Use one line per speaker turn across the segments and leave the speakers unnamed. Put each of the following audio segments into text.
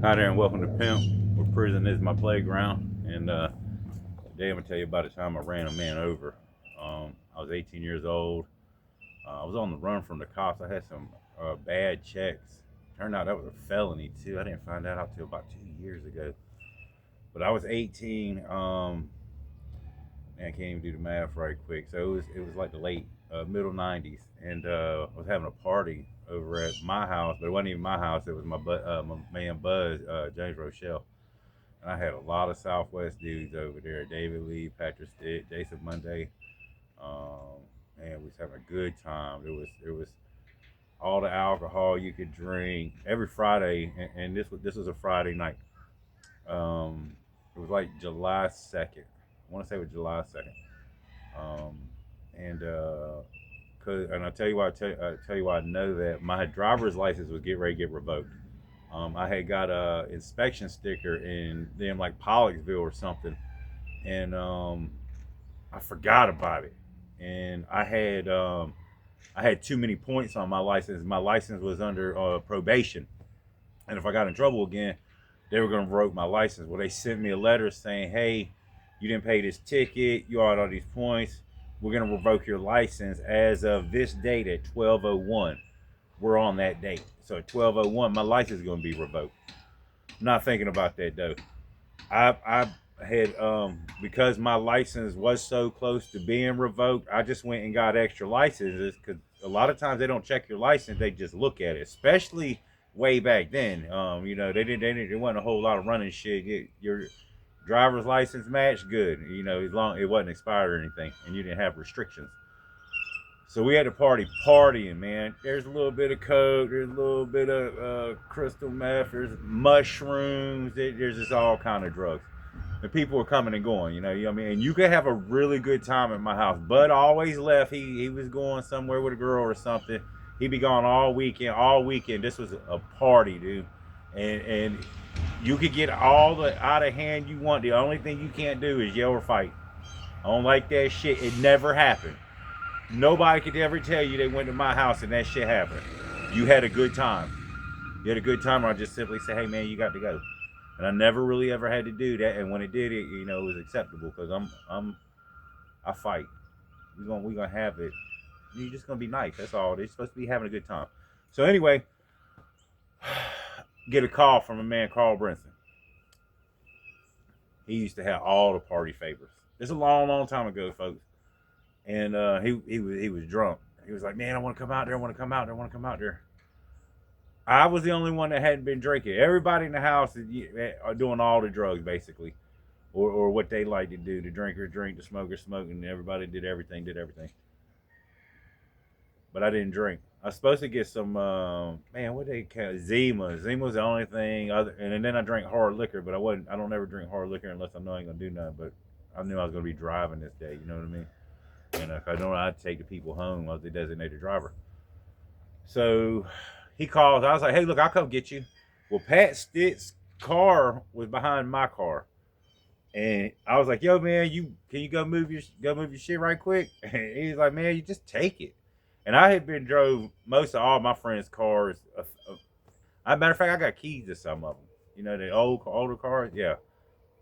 Hi there and welcome to P.I.M.P, where prison is my playground. And today I'm gonna tell you about the time I ran a man over. I was 18 years old. I was on the run from the cops. I had some bad checks. Turned out that was a felony too. I didn't find that out till about 2 years ago. But I was 18. Man, I can't even do the math right quick. So it was like the late middle 90s, and I was having a party over at my house, but it wasn't even my house. It was my man Buzz, James Rochelle. And I had a lot of Southwest dudes over there. David Lee, Patrick Stitt, Jason Monday. Um, Man, we was having a good time. It was all the alcohol you could drink every Friday, and this was a Friday night. It was like July 2nd. I want to say it was July 2nd. Um, and I'll tell you why. I tell you why I know that my driver's license was getting ready to get revoked. I had got a inspection sticker in them like Pollocksville or something, and I forgot about it. And I had too many points on my license. My license was under probation, and if I got in trouble again, they were going to revoke my license. Well, they sent me a letter saying, "Hey, you didn't pay this ticket. You had all these points. We're going to revoke your license as of this date at 12:01." We're on that date, so at 12:01, my license is going to be revoked. I'm not thinking about that though. I had because my license was so close to being revoked, I just went and got extra licenses because a lot of times they don't check your license; they just look at it. Especially way back then, there wasn't a whole lot of running shit. Your driver's license match, good. As long it wasn't expired or anything, and you didn't have restrictions. So we had to partying, man. There's a little bit of coke, there's a little bit of crystal meth, there's mushrooms, there's just all kind of drugs. And people were coming and going, you know what I mean? And you could have a really good time at my house. Bud always left. He was going somewhere with a girl or something. He'd be gone all weekend, all weekend. This was a party, dude. And you could get all the out of hand you want. The only thing you can't do is yell or fight. I don't like that shit. It never happened. Nobody could ever tell you they went to my house and that shit happened. You had a good time. You had a good time, or I just simply say, "Hey, man, you got to go." And I never really ever had to do that. And when it did, it was acceptable because I fight. We gonna have it. You're just gonna be nice. That's all. They're supposed to be having a good time. So anyway, get a call from a man, Carl Brinson. He used to have all the party favors. It's a long, long time ago, folks. And he was drunk. He was like, "Man, I want to come out there. I want to come out there. I want to come out there." I was the only one that hadn't been drinking. Everybody in the house are doing all the drugs, basically, or what they like to do. The drinker drink, the smoker smoke, and everybody did everything, But I didn't drink. I was supposed to get some, man, what they call Zima. Zima was the only thing, and then I drank hard liquor, but I wasn't. I don't ever drink hard liquor unless I know I ain't gonna do nothing. But I knew I was gonna be driving this day. You know what I mean? And if I know I'd take the people home, I was the designated driver. So he calls. I was like, "Hey, look, I'll come get you." Well, Pat Stitt's car was behind my car, and I was like, "Yo, man, can you go move your shit right quick?" And he's like, "Man, you just take it." And I had been drove most of all my friends' cars. Matter of fact, I got keys to some of them. The older cars. Yeah,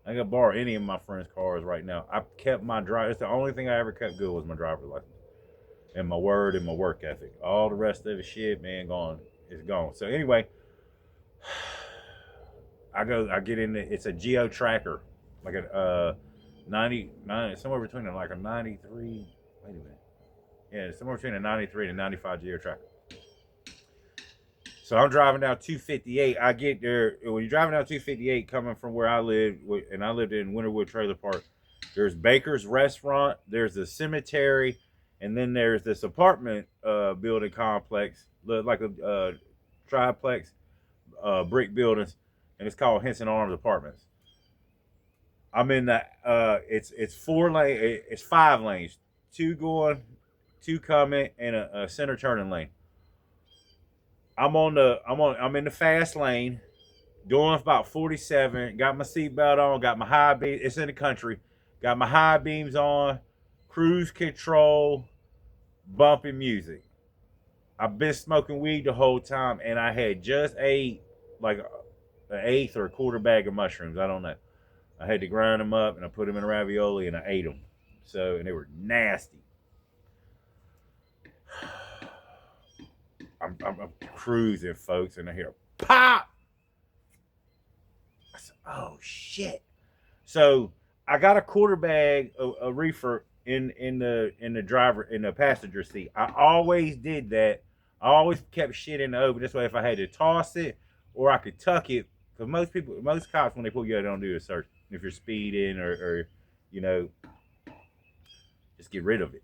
I can borrow any of my friends' cars right now. I kept my drive. It's the only thing I ever kept good was my driver's license and my word and my work ethic. All the rest of the shit, man, gone. It's gone. So anyway, I get in it. It's a geo tracker, like a 90, somewhere between like a 93. Wait a minute. Yeah, somewhere between a 93 and a 95 geo tracker. So I'm driving down 258. I get there when you're driving down 258, coming from where I live, and I lived in Winterwood Trailer Park. There's Baker's Restaurant. There's a cemetery, and then there's this apartment building complex, like a triplex brick buildings, and it's called Henson Arms Apartments. I'm in the it's 4 lane, it's 5 lanes, two going, two coming, and a center turning lane. I'm in the fast lane, doing about 47. Got my seatbelt on, got my high beam. It's in the country. Got my high beams on, cruise control, bumping music. I've been smoking weed the whole time, and I had just ate like an eighth or a quarter bag of mushrooms. I don't know. I had to grind them up and I put them in a ravioli and I ate them. So, and they were nasty. I'm cruising, folks, and I hear pop. I said, "Oh shit!" So I got a quarter bag of reefer in the passenger seat. I always did that. I always kept shit in the oven. This way, if I had to toss it or I could tuck it, because most cops when they pull you over, they don't do a search. If you're speeding or you know, just get rid of it.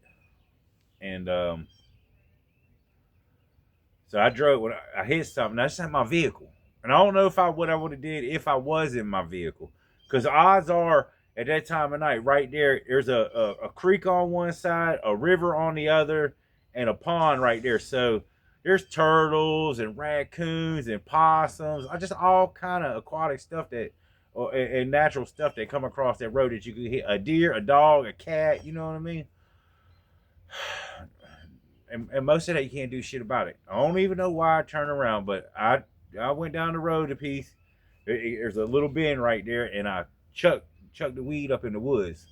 And so I drove when I hit something. That's not my vehicle, and I don't know if what I would have did if I was in my vehicle, because odds are at that time of night, right there, there's a creek on one side, a river on the other, and a pond right there. So there's turtles and raccoons and possums, just all kind of aquatic stuff that, and natural stuff that come across that road that you could hit. A deer, a dog, a cat. You know what I mean? And most of that you can't do shit about it. I don't even know why I turned around, but I went down the road a piece. There's a little bend right there, and I chucked the weed up in the woods.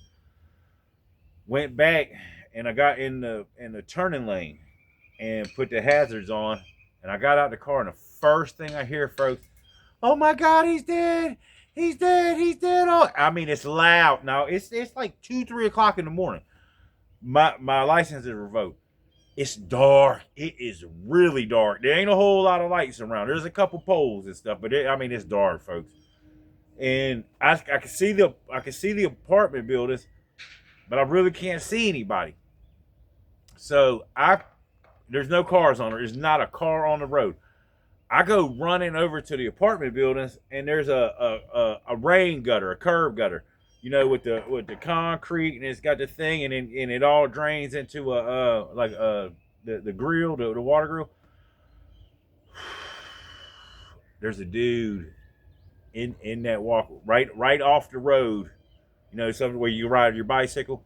Went back, and I got in the turning lane, and put the hazards on, and I got out the car, and the first thing I hear, folks, "Oh my God, he's dead! He's dead! He's dead!" Oh, I mean, it's loud. Now it's like 2, 3 o'clock in the morning. My license is revoked. It's dark. It is really dark. There ain't a whole lot of lights around. There's a couple poles and stuff, but it's dark, folks. And I can see the apartment buildings, but I really can't see anybody. So there's no cars on it. There's not a car on the road. I go running over to the apartment buildings, and there's a rain gutter, a curb gutter, with the concrete, and it's got the thing, and it all drains into the grill, the water grill. There's a dude in that walk right off the road, something where you ride your bicycle.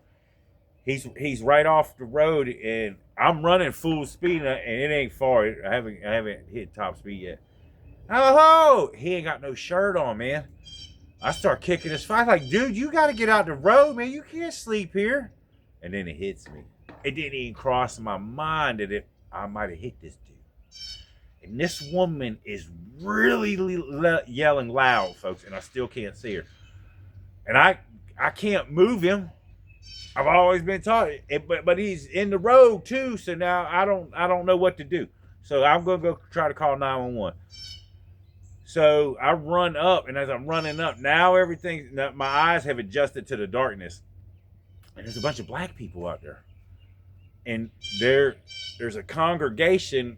He's right off the road, and I'm running full speed, and it ain't far. I haven't hit top speed yet. Oh, he ain't got no shirt on, man. I start kicking his face like, dude, you got to get out the road, man. You can't sleep here. And then it hits me. It didn't even cross my mind that I might have hit this dude. And this woman is really yelling loud, folks, and I still can't see her. And I can't move him. I've always been taught it, but he's in the road too. So now I don't know what to do. So I'm gonna go try to call 911. So I run up, and as I'm running up, now my eyes have adjusted to the darkness, and there's a bunch of black people out there, and there's a congregation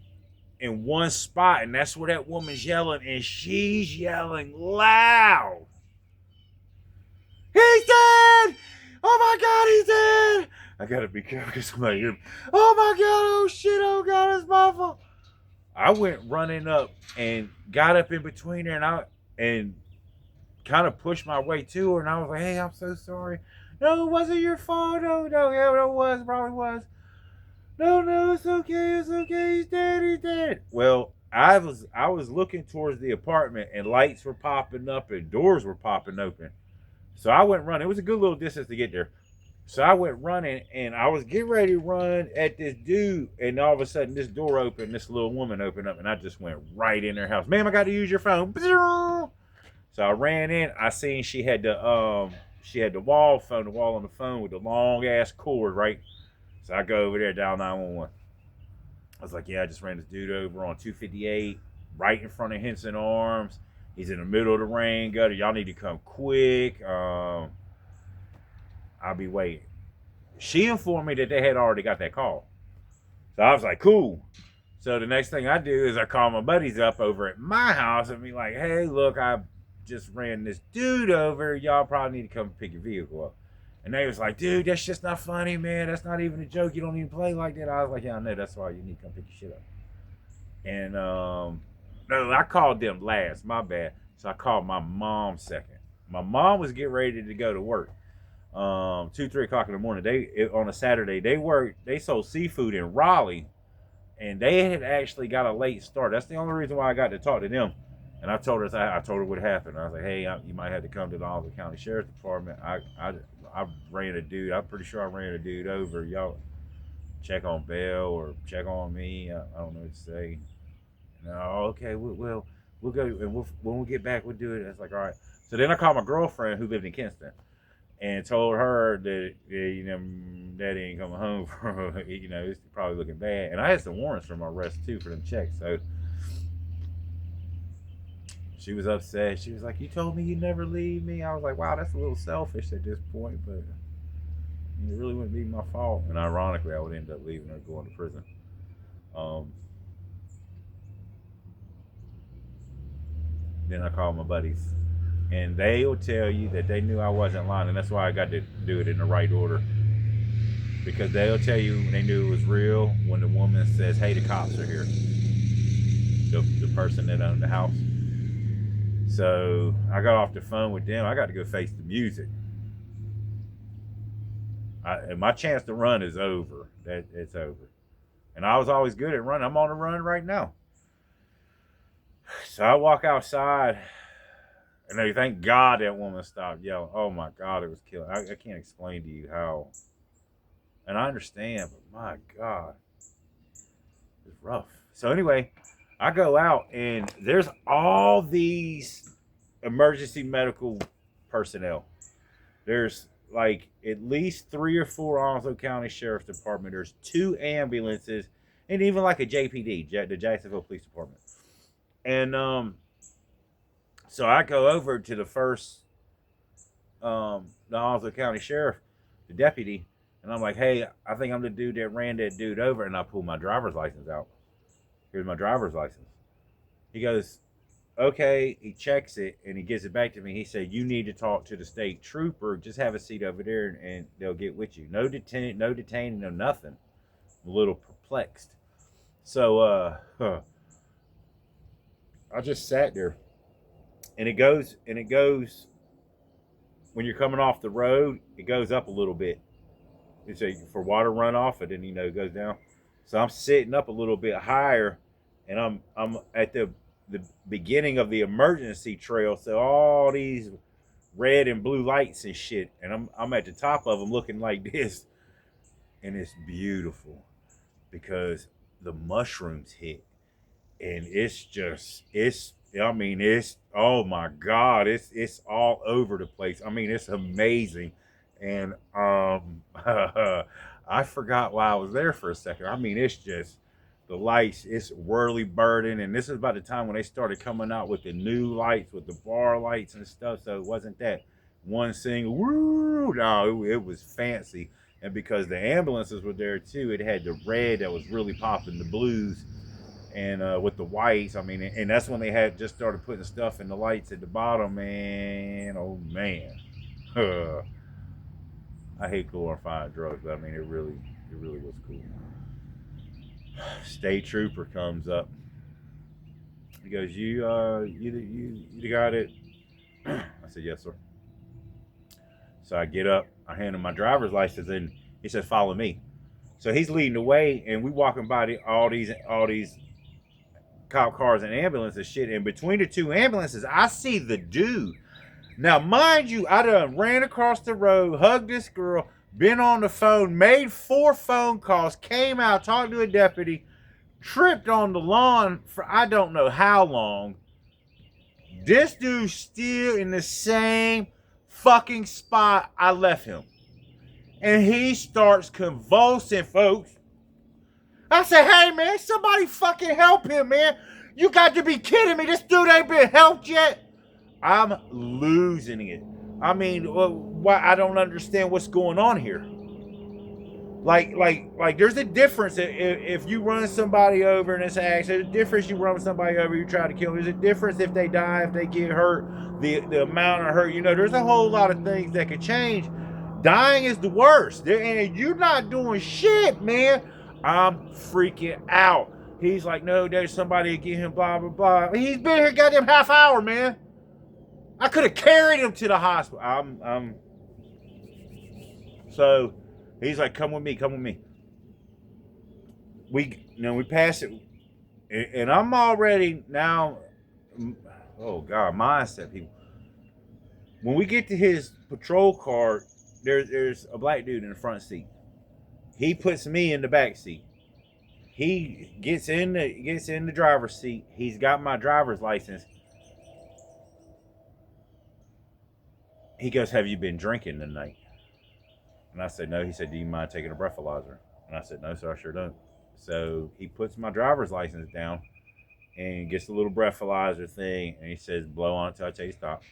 in one spot, and that's where that woman's yelling, and she's yelling loud. He's dead! Oh my God, he's dead! I gotta be careful because somebody hear me. Oh my God, oh shit, oh God, it's my fault. I went running up and got up in between her, and kind of pushed my way to her, and I was like, "Hey, I'm so sorry. No, it wasn't your fault. No, yeah, it was, probably was. No, it's okay, he's dead. Well, I was looking towards the apartment, and lights were popping up and doors were popping open. So I went running. It was a good little distance to get there. So I went running, and I was getting ready to run at this dude, and all of a sudden this door opened, this little woman opened up, and I just went right in her house. Ma'am, I got to use your phone. So I ran in. I seen she had the wall on the phone with the long ass cord, right? So I go over there, dial 911. I was like, yeah, I just ran this dude over on 258, right in front of Henson Arms. He's in the middle of the rain gutter. Y'all need to come quick. I'll be waiting. She informed me that they had already got that call. So I was like, cool. So the next thing I do is I call my buddies up over at my house and be like, hey, look, I just ran this dude over. Y'all probably need to come pick your vehicle up. And they was like, dude, that's just not funny, man. That's not even a joke. You don't even play like that. I was like, yeah, I know. That's why you need to come pick your shit up. And no, I called them last. My bad. So I called my mom second. My mom was getting ready to go to work. 2, 3 o'clock in the morning. On a Saturday, they sold seafood in Raleigh, and they had actually got a late start. That's the only reason why I got to talk to them. And I told her what happened. I was like, hey, you might have to come to the Oliver County Sheriff's Department. I ran a dude. I'm pretty sure I ran a dude over. Y'all check on bail or check on me. I don't know what to say. No, okay, we'll go and when we get back, we'll do it. It's like, all right. So then I called my girlfriend who lived in Kinston and told her that daddy ain't coming home for it's probably looking bad. And I had some warrants for my arrest too for them checks. So she was upset. She was like, "You told me you never leave me." I was like, "Wow, that's a little selfish at this point, but it really wouldn't be my fault." And ironically, I would end up leaving her, going to prison. Um, then I called my buddies, and they will tell you that they knew I wasn't lying, and that's why I got to do it in the right order. Because they'll tell you they knew it was real when the woman says, "Hey, the cops are here." The person that owned the house. So I got off the phone with them. I got to go face the music. And my chance to run is over. It's over. And I was always good at running. I'm on the run right now. So I walk outside, and thank God that woman stopped yelling. Oh my God, it was killing. I can't explain to you how. And I understand, but my God, it's rough. So anyway, I go out, and there's all these emergency medical personnel. There's like at least 3 or 4 Onslow County Sheriff's Department. There's 2 ambulances, and even like a JPD, the Jacksonville Police Department. And so I go over to the first, the Onslow County Sheriff, the deputy, and I'm like, "Hey, I think I'm the dude that ran that dude over." And I pull my driver's license out. Here's my driver's license. He goes, "Okay." He checks it and he gives it back to me. He said, "You need to talk to the state trooper. Just have a seat over there and they'll get with you." No detaining, no nothing. I'm a little perplexed. So I just sat there, and it goes when you're coming off the road, it goes up a little bit. It's for water runoff, and then it goes down. So I'm sitting up a little bit higher, and I'm at the beginning of the emergency trail. So all these red and blue lights and shit, and I'm at the top of them looking like this, and it's beautiful because the mushrooms hit, and it's oh my God, it's all over the place. I mean, it's amazing. And I forgot why I was there for a second. I mean, it's just the lights, it's whirly birding, and this is about the time when they started coming out with the new lights, with the bar lights and stuff. So it wasn't that one single woo. No, it was fancy. And because the ambulances were there too, it had the red that was really popping, the blues, and with the whites. I mean, and that's when they had just started putting stuff in the lights at the bottom. Man, oh man, I hate glorifying drugs, but I mean, it really was cool. State trooper comes up. He goes, you the guy that?" I said, "Yes, sir." So I get up, I hand him my driver's license, and he said, "Follow me." So he's leading the way, and we walking by all these cop cars and ambulances and shit. And between the 2 ambulances, I see the dude. Now, mind you, I done ran across the road, hugged this girl, been on the phone, made 4 phone calls, came out, talked to a deputy, tripped on the lawn for I don't know how long. This dude's still in the same fucking spot I left him. And he starts convulsing, folks. I said, "Hey, man, somebody fucking help him, man. You got to be kidding me. This dude ain't been helped yet." I'm losing it. I mean, why? I don't understand what's going on here. Like, there's a difference if you run somebody over in this accident. There's a difference you run somebody over, you try to kill them. There's a difference if they die, if they get hurt, the amount of hurt. There's a whole lot of things that could change. Dying is the worst, and you're not doing shit, man. I'm freaking out. He's like, "No, there's somebody to get him, blah, blah, blah." He's been here goddamn half hour, man. I could have carried him to the hospital. So he's like, "Come with me, come with me." We pass it, and I'm already now. oh God, mindset people. When we get to his patrol car, there's a black dude in the front seat. He puts me in the back seat. He gets in the driver's seat. He's got my driver's license. He goes, "Have you been drinking tonight?" And I said, "No." He said, "Do you mind taking a breathalyzer?" And I said, "No, sir, I sure don't." So he puts my driver's license down and gets the little breathalyzer thing, and he says, "Blow on it till I tell you stop."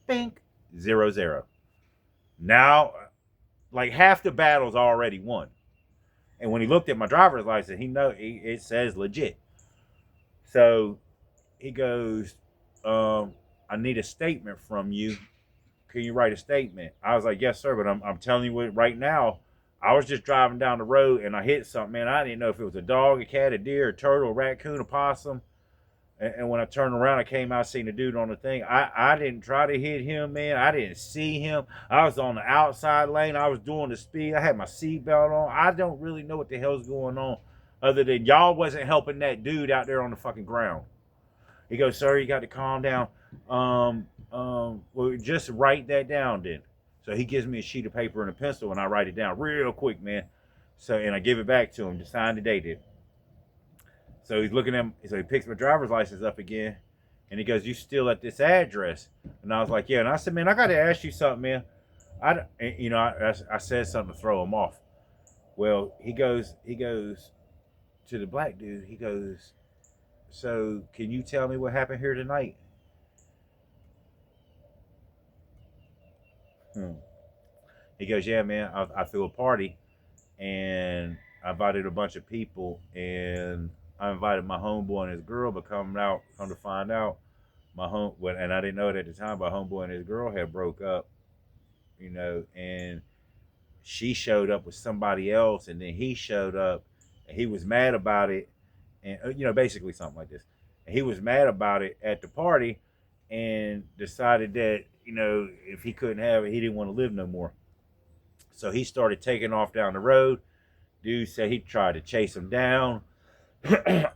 Bink. 0-0. Now, like half the battle's already won. And when he looked at my driver's license, it says legit. So he goes, "I need a statement from you. Can you write a statement?" I was like, "Yes, sir." But I'm telling you what, right now, I was just driving down the road and I hit something, man. I didn't know if it was a dog, a cat, a deer, a turtle, a raccoon, a possum. And when I turned around, I came out, seen the dude on the thing. I didn't try to hit him, man. I didn't see him. I was on the outside lane. I was doing the speed. I had my seatbelt on. I don't really know what the hell's going on, other than y'all wasn't helping that dude out there on the fucking ground. He goes, "Sir, you got to calm down. Well, just write that down then." So he gives me a sheet of paper and a pencil, and I write it down real quick, man. So, and I give it back to him to sign the date it. So he's looking at him. So he picks my driver's license up again, and he goes, "You still at this address?" And I was like, "Yeah." And I said, "Man, I got to ask you something, man." I said something to throw him off. Well, he goes to the black dude. He goes, "So can you tell me what happened here tonight?" Hmm. He goes, "Yeah, man, I threw a party and I invited a bunch of people, and I invited my homeboy and his girl, but come to find out, and I didn't know it at the time, but homeboy and his girl had broke up, and she showed up with somebody else, and then he showed up, and he was mad about it, and basically something like this. And he was mad about it at the party, and decided that if he couldn't have it, he didn't want to live no more. So he started taking off down the road. Dude said he tried to chase him down,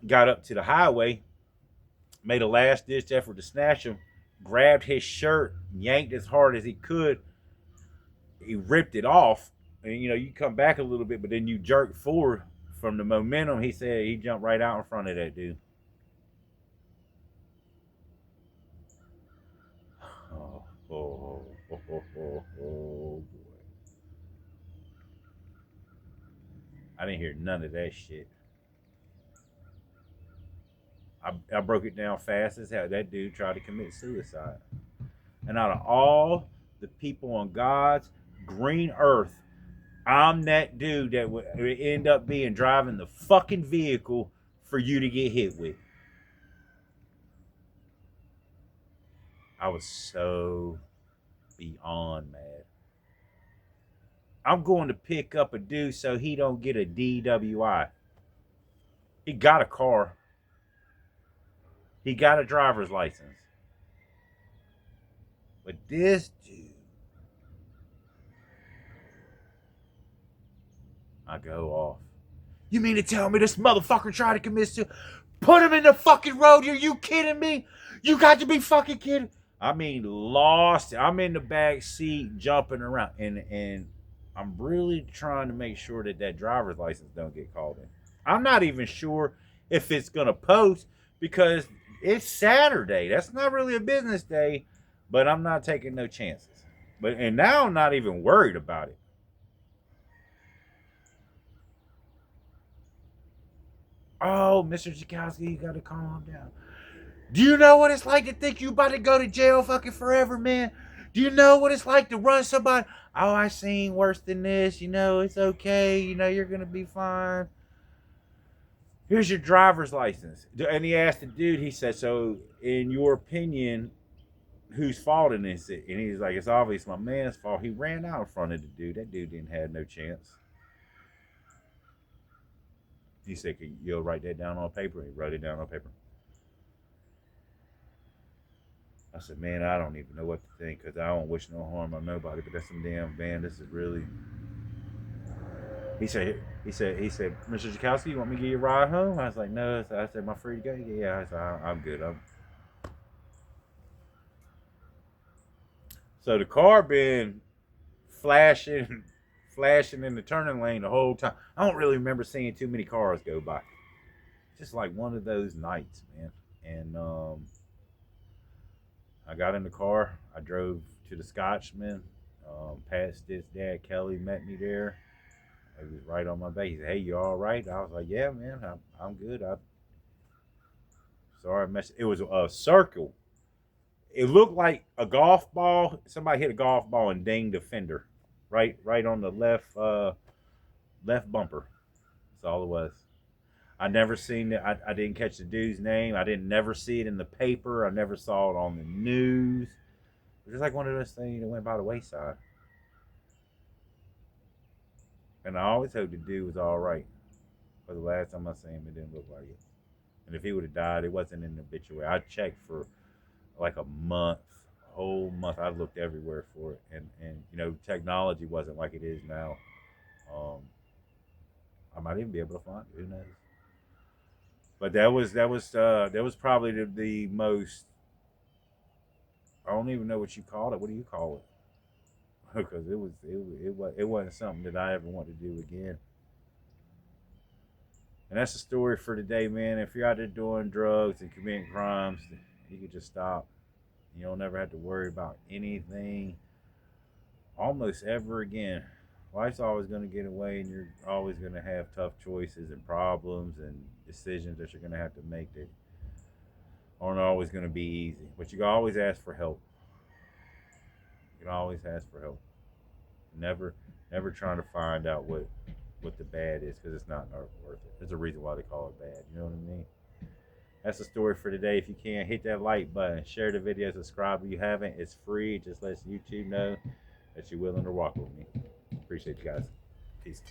got up to the highway, made a last ditch effort to snatch him, grabbed his shirt, yanked as hard as he could. He ripped it off, and you come back a little bit, but then you jerk forward from the momentum. He said he jumped right out in front of that dude. Oh, oh, oh, oh, oh, oh. I didn't hear none of that shit. I broke it down fast as hell. That dude tried to commit suicide. And out of all the people on God's green earth, I'm that dude that would end up being driving the fucking vehicle for you to get hit with. I was so beyond mad. I'm going to pick up a dude so he don't get a DWI. He got a car. He got a driver's license. But this dude, I go off. "You mean to tell me this motherfucker tried to commit suicide? Put him in the fucking road. Are you kidding me? You got to be fucking kidding." I mean, lost. I'm in the back seat jumping around, and I'm really trying to make sure that driver's license don't get called in. I'm not even sure if it's gonna post because it's Saturday. That's not really a business day, but I'm not taking no chances. And now I'm not even worried about it. "Oh, Mr. Jakowski, you gotta calm down. Do you know what it's like to think you about to go to jail fucking forever, man? Do you know what it's like to run somebody? Oh, I seen worse than this. It's okay. You're gonna be fine. Here's your driver's license." And he asked the dude. He said, "So, in your opinion, whose fault in this?" And he's like, "It's obvious my man's fault. He ran out in front of the dude. That dude didn't have no chance." He said, "Can you write that down on paper?" He wrote it down on paper. I said, "Man, I don't even know what to think because I don't wish no harm on nobody, but that's some damn band. This is really." he said, Mr. Jakowski, you want me to give you a ride home? I was like, no. I said, am I free to go? Yeah. I said, I'm good. So the car been flashing, flashing in the turning lane the whole time. I don't really remember seeing too many cars go by. Just like one of those nights, man. And I got in the car. I drove to the Scotchman. Past his dad, Kelly, met me there. He was right on my back. He said, "Hey, you all right?" I was like, "Yeah, man, I'm good." Sorry, I messed. It was a circle. It looked like a golf ball. Somebody hit a golf ball and dinged the fender, right on the left bumper. That's all it was. I never seen it. I didn't catch the dude's name. I didn't never see it in the paper. I never saw it on the news. It was just like one of those things that went by the wayside. And I always hoped the dude was all right. But the last time I seen him, it didn't look like it. And if he would have died, it wasn't in the obituary. I checked for like a month, a whole month. I looked everywhere for it, and technology wasn't like it is now. Um, I might even be able to find it. Who knows? But that was probably the most. I don't even know what you call it. What do you call it? Because it wasn't something that I ever want to do again. And that's the story for today, man. If you're out there doing drugs and committing crimes, you can just stop. You don't never have to worry about anything almost ever again. Life's always going to get away, and you're always going to have tough choices and problems and decisions that you're going to have to make that aren't always going to be easy. But you can always ask for help. You can always ask for help. Never, never trying to find out what the bad is, because it's not worth it. There's a reason why they call it bad. You know what I mean? That's the story for today. If you can, hit that like button, share the video, subscribe if you haven't. It's free. It just lets YouTube know that you're willing to walk with me. Appreciate you guys. Peace.